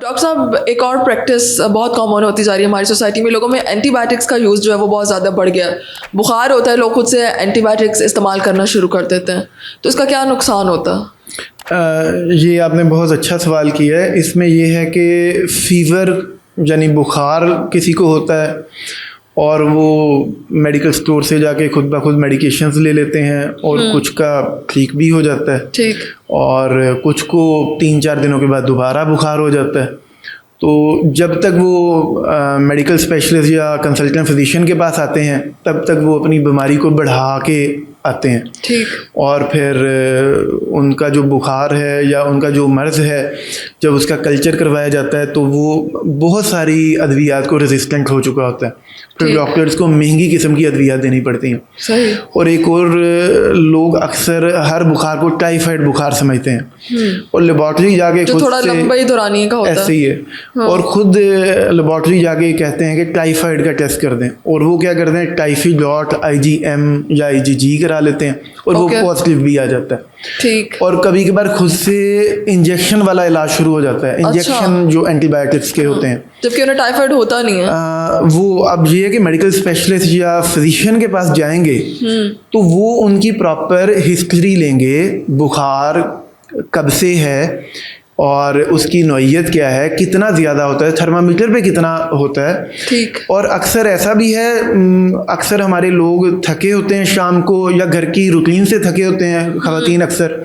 Doctor साहब, एक और प्रैक्टिस बहुत कॉमन होती जा रही है हमारी सोसाइटी में, लोगों में एंटीबायोटिक्स का यूज़ जो है वो बहुत ज़्यादा बढ़ गया है। बुखार होता है, लोग खुद से एंटीबायोटिक्स इस्तेमाल करना शुरू कर देते हैं, तो इसका क्या नुकसान होता है? ये आपने बहुत अच्छा सवाल किया है। इसमें ये है कि फ़ीवर यानी बुखार किसी को होता है और वो मेडिकल स्टोर से जाके खुद ब खुद मेडिकेशंस ले लेते हैं और कुछ का ठीक भी हो जाता है, ठीक, और कुछ को 3-4 दिनों के बाद दोबारा बुखार हो जाता है। तो जब तक वो मेडिकल स्पेशलिस्ट या कंसल्टेंट फिजिशियन के पास आते हैं तब तक वो अपनी बीमारी को बढ़ा के आते हैं, ठीक, और फिर उनका जो बुखार है या उनका जो मर्ज़ है जब उसका कल्चर करवाया जाता है तो वो बहुत सारी अद्वियात को रेजिस्टेंट हो चुका होता है। फिर डॉक्टर्स को महंगी किस्म की अद्वियात देनी पड़ती हैं। सही। और एक और, लोग अक्सर हर बुखार को टाइफाइड बुखार समझते हैं और लेबॉर्ट्री जाके खुद थोड़ा से लंबा ही दौरानिए का होता है, ऐसे ही है। हाँ। और खुद लेबॉर्ट्री जाके कहते हैं कि टाइफाइड का टेस्ट कर दें, और वो क्या करते हैं टाइफी.IgM या IgG करा लेते हैं और वो पॉजिटिव भी आ जाता है। ठीक। और कभी कभार खुद से इंजेक्शन वाला इलाज शुरू हो जाता है, इंजेक्शन जो एंटीबायोटिक्स के होते हैं, जबकि उन्हें टाइफाइड होता नहीं है। वो अब ये है कि मेडिकल स्पेशलिस्ट या फिजिशियन के पास जाएंगे तो वो उनकी प्रॉपर हिस्ट्री लेंगे, बुखार कब से है और उसकी नौइयत क्या है, कितना ज़्यादा होता है, थर्मामीटर पे कितना होता है। ठीक। और अक्सर ऐसा भी है, अक्सर हमारे लोग थके होते हैं शाम को या घर की रूटीन से थके होते हैं ख़वातीन अक्सर,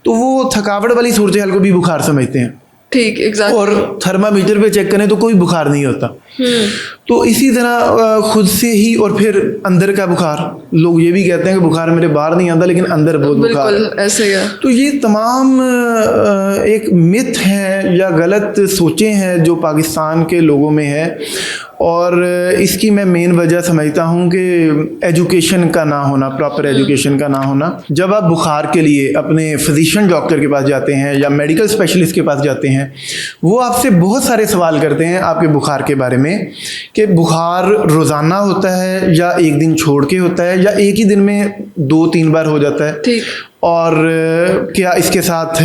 तो वो थकावट वाली सूरत हाल को भी बुखार समझते हैं। ठीक, एग्जैक्टली। और थर्मामीटर पे चेक करें तो कोई बुखार नहीं होता। तो इसी तरह खुद से ही, और फिर अंदर का बुखार, लोग ये भी कहते हैं कि बुखार मेरे बाहर नहीं आता लेकिन अंदर बहुत बुखार है। बिल्कुल ऐसे ही है। तो ये तमाम एक मिथ है या गलत सोचें हैं जो पाकिस्तान के लोगों में है, और इसकी मैं मेन वजह समझता हूँ कि एजुकेशन का ना होना, प्रॉपर एजुकेशन का ना होना। जब आप बुखार के लिए अपने फिजिशियन डॉक्टर के पास जाते हैं या मेडिकल स्पेशलिस्ट के पास जाते हैं, वो आपसे बहुत सारे सवाल करते हैं आपके बुखार के बारे में, कि बुखार रोज़ाना होता है या एक दिन छोड़ के होता है या एक ही दिन में 2-3 बार हो जाता है, ठीक, और क्या इसके साथ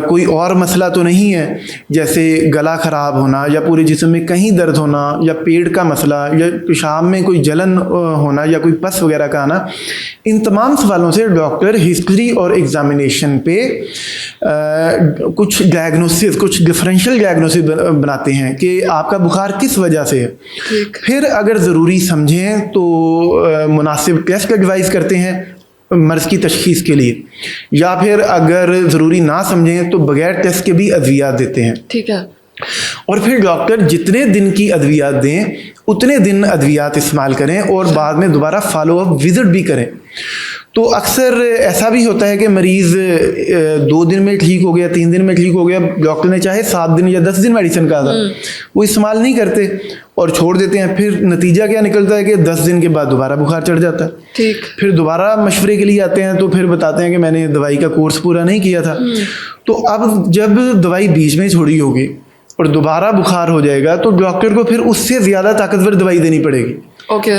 कोई और मसला तो नहीं है, जैसे गला ख़राब होना या पूरे जिस्म में कहीं दर्द होना या पेट का मसला या पेशाब में कोई जलन होना या कोई पस वगैरह का आना। इन तमाम सवालों से डॉक्टर हिस्ट्री और एग्ज़ामिनेशन पे कुछ डायग्नोसिस, कुछ डिफरेंशियल डायग्नोसिस बनाते हैं कि आपका बुखार किस वजह से है। फिर अगर ज़रूरी समझें तो मुनासिब टेस्ट एडवाइस करते हैं मर्ज़ की तशखीस के लिए, या फिर अगर ज़रूरी ना समझें तो बगैर टेस्ट के भी अद्वियात देते हैं। ठीक है। और फिर डॉक्टर जितने दिन की अद्वियात दें उतने दिन अद्वियात इस्तेमाल करें और बाद में दोबारा फॉलो अप विज़िट भी करें। तो अक्सर ऐसा भी होता है कि मरीज़ 2 दिन में ठीक हो गया, 3 दिन में ठीक हो गया, डॉक्टर ने चाहे 7 दिन या 10 दिन मेडिसिन कहा था, वो इस्तेमाल नहीं करते और छोड़ देते हैं। फिर नतीजा क्या निकलता है कि 10 दिन के बाद दोबारा बुखार चढ़ जाता है। ठीक। फिर दोबारा मशवरे के लिए आते हैं तो फिर बताते हैं कि मैंने दवाई का कोर्स पूरा नहीं किया था। तो अब जब दवाई बीच में छोड़ी होगी और दोबारा बुखार हो जाएगा तो डॉक्टर को फिर उससे ज़्यादा ताकतवर दवाई देनी पड़ेगी।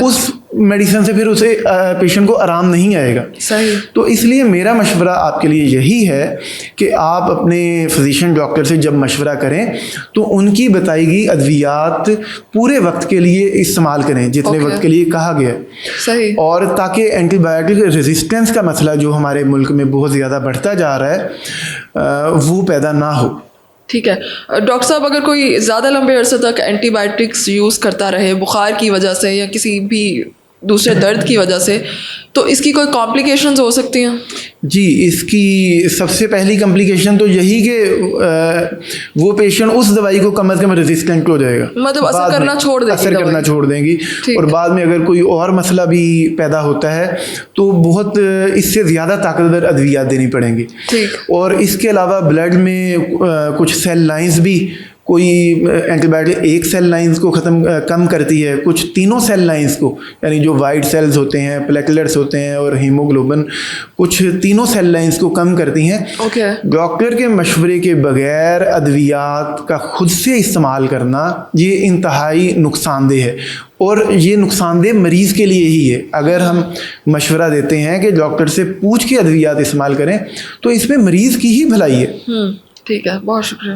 उस मेडिसिन से फिर उसे पेशेंट को आराम नहीं आएगा। सही। तो इसलिए मेरा मशवरा आपके लिए यही है कि आप अपने फिजिशियन डॉक्टर से जब मशवरा करें तो उनकी बताई गई अद्वियात पूरे वक्त के लिए इस्तेमाल करें, जितने वक्त के लिए कहा गया है। सही। और ताकि एंटीबायोटिक रेजिस्टेंस का मसला जो हमारे मुल्क में बहुत ज़्यादा बढ़ता जा रहा है वो पैदा ना हो। ठीक है डॉक्टर साहब, अगर कोई ज़्यादा लंबे अरसे तक एंटीबायोटिक्स यूज़ करता रहे बुखार की वजह से या किसी भी दूसरे दर्द की वजह से, तो इसकी कोई कॉम्प्लिकेशंस हो सकती हैं? जी, इसकी सबसे पहली कॉम्प्लिकेशन तो यही कि वो पेशेंट उस दवाई को कम अज़ कम रेजिस्टेंट हो जाएगा, मतलब असर करना छोड़ देगी, असर करना छोड़ देंगी। और बाद में अगर कोई और मसला भी पैदा होता है तो बहुत इससे ज़्यादा ताकतवर अद्वियात देनी पड़ेंगी। ठीक। और इसके अलावा ब्लड में कुछ सेल लाइंस भी, कोई एंटीबायोटिक एक सेल लाइंस को कम करती है, कुछ तीनों सेल लाइंस को, यानी जो वाइट सेल्स होते हैं, प्लेटलेट्स होते हैं और हीमोग्लोबिन, कुछ तीनों सेल लाइंस को कम करती हैं। डॉक्टर के मशवरे के बगैर अद्वियात का खुद से इस्तेमाल करना ये इंतहाई नुकसानदेह है, और ये नुकसानदेह मरीज़ के लिए ही है। अगर हम मशवरा देते हैं कि डॉक्टर से पूछ के अद्वियात इस्तेमाल करें तो इसमें मरीज़ की ही भलाई है। ठीक है, बहुत शुक्रिया।